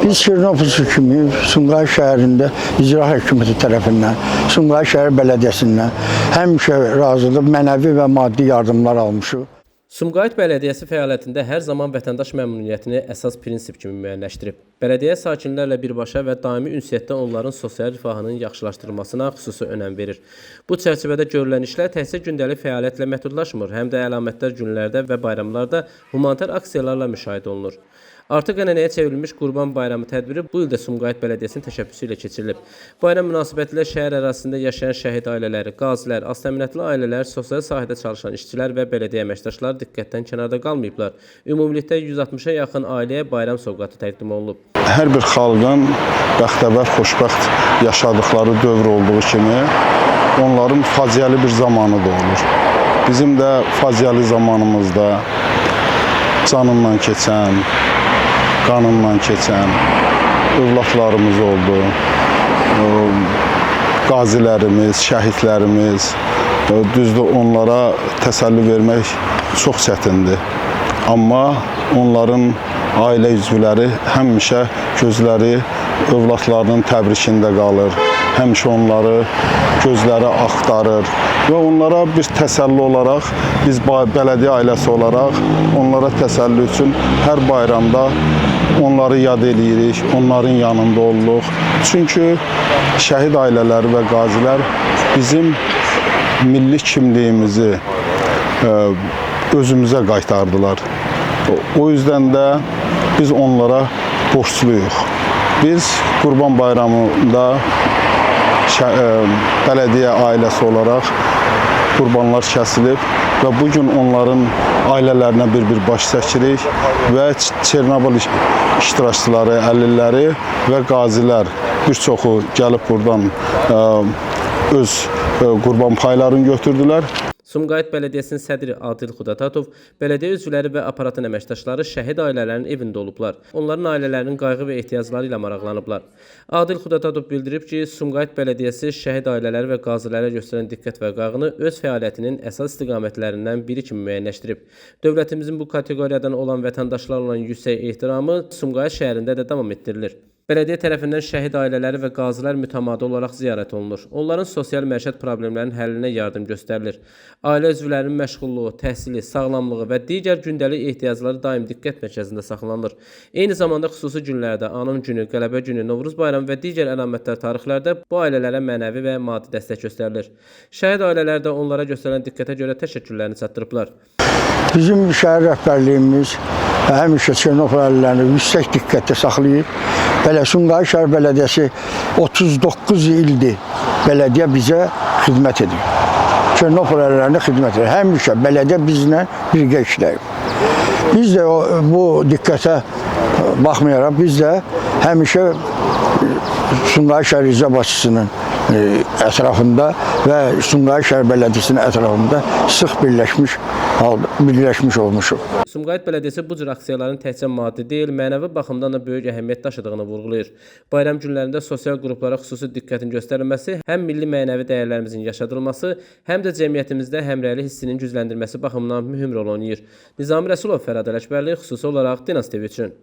Biz Şirnopolsu kimi Sumqayıt şəhərində icra hökuməti tərəfindən, Sumqayıt şəhər bələdiyyəsindən həmişə razılıq, mənəvi və maddi yardımlar almışıq. Sumqayıt Bələdiyyəsi fəaliyyətində hər zaman vətəndaş məmnuniyyətini əsas prinsip kimi müəyyənləşdirib. Bələdiyyə sakinlərlə birbaşa və daimi ünsiyyətdə onların sosial rifahının yaxşılaşdırılmasına xüsusi önəm verir. Bu çərçivədə görülən işlər təkcə gündəlik fəaliyyətlə məhdudlaşmır, həm də əlamətdar günlərdə və bayramlarda humanitar aksiyalarla müşahidə olunur. Artıq ənənəyə çevrilmiş Qurban Bayramı tədbiri bu il də Sumqayıt Bələdiyyəsinin təşəbbüsü ilə keçirilib. Bayram münasibətilə şəhər ərazisində yaşayan şəhid ailələri, qazilər, aztəminatlı ailələr, sosial sahədə çalışan işçilər və bələdiyyə əməkdaşları diqqətdən kənarda qalmayıblar. Ümumilikdə 160-a yaxın ailəyə bayram sovqatı təqdim olunub. Hər bir xalqın bəxtəvər, xoşbəxt yaşadıkları dövr olduğu kimi onların faciəli bir zamanı da olur. Bizim də faciəli zamanımızda canından keçən, qanından keçən övladlarımız oldu. Qazilərimiz, şəhidlərimiz, düzdür onlara təsəlli vermək çox çətindir. Amma onların ailə üzvləri həmişə gözləri övladlarının təbrikində qalır. Həmişə onları gözləri axtarır və onlara bir təsəlli olaraq, biz bələdiyyə ailəsi olaraq onlara təsəlli üçün hər bayramda onları yad eləyirik, onların yanında oluruq. Çünki şəhid ailələri və qazilər bizim milli kimliyimizi özümüzə qaytardılar. O yüzden də biz onlara borçluyuq. Biz Qurban Bayramında bələdiyyə ailəsi olaraq qurbanlar kəsilib və bugün onların ailələrinə bir baş çəkirik və Çernobıl iştirakçıları, əlilləri və qazilər bir çoxu gəlib buradan öz qurban paylarını götürdülər. Sumqayıt Bələdiyyəsinin sədri Adil Xudatatov, bələdiyyə üzvləri və aparatın əməkdaşları şəhid ailələrinin evində olublar. Onların ailələrinin qayğı və ehtiyacları ilə maraqlanıblar. Adil Xudatatov bildirib ki, Sumqayıt Bələdiyyəsi şəhid ailələri və qazilərə göstərən diqqət və qayğını öz fəaliyyətinin əsas istiqamətlərindən biri kimi müəyyənləşdirib. Dövlətimizin bu kateqoriyadan olan vətəndaşlarla olan yüksək ehtiramı Sumqayıt şəhərində də davam etdirilir. Bələdiyyə tərəfindən şəhid ailələri və qazilər mütəmadi olaraq ziyarət olunur. Onların sosial məişət problemlərinin həllinə yardım göstərilir. Ailə üzvlərinin məşğulluğu, təhsili, sağlamlığı və digər gündəlik ehtiyacları daim diqqət mərkəzində saxlanılır. Eyni zamanda xüsusi günlərdə, Anım günü, Qələbə günü, Novruz bayramı və digər əlamətdar tarixlərdə bu ailələrə mənəvi və maddi dəstək göstərilir. Şəhid ailələr də onlara göstərilən diqqətə görə təşəkkürlərini çatdırıblar. Bizim şəhər rəhbərliyimiz həmişə Çernopol əlillərini yüksək diqqətdə saxlayıb. Sumqayıt şəhər bələdiyyəsi 39 ildir bələdiyyə bizə xidmət edir. Çernopol əlillərinə xidmət edir. Həmişə bələdiyyə bizlə birgə işləyib. Biz də bu diqqətə baxmayaraq biz də həmişə Sumqayıt şəhər icra başçısının ətrafında və Sumqayıt şəhər bələdiyyəsinin ətrafında sıx birləşmiş olmuşuq. Sumqayıt Bələdiyyəsi bu cür aksiyaların təkcə maddi deyil, mənəvi baxımdan da böyük əhəmiyyət daşıdığını vurğulayır. Bayram günlərində sosial qruplara xüsusi diqqətin göstərilməsi, həm milli mənəvi dəyərlərimizin yaşadılması, həm də cəmiyyətimizdə həmrəylik hissinin gücləndirilməsi baxımından mühüm rol oynayır. Nizami Rəsulov, Fərad Ələkbərli, xüsusi olaraq Dinaz TV üçün.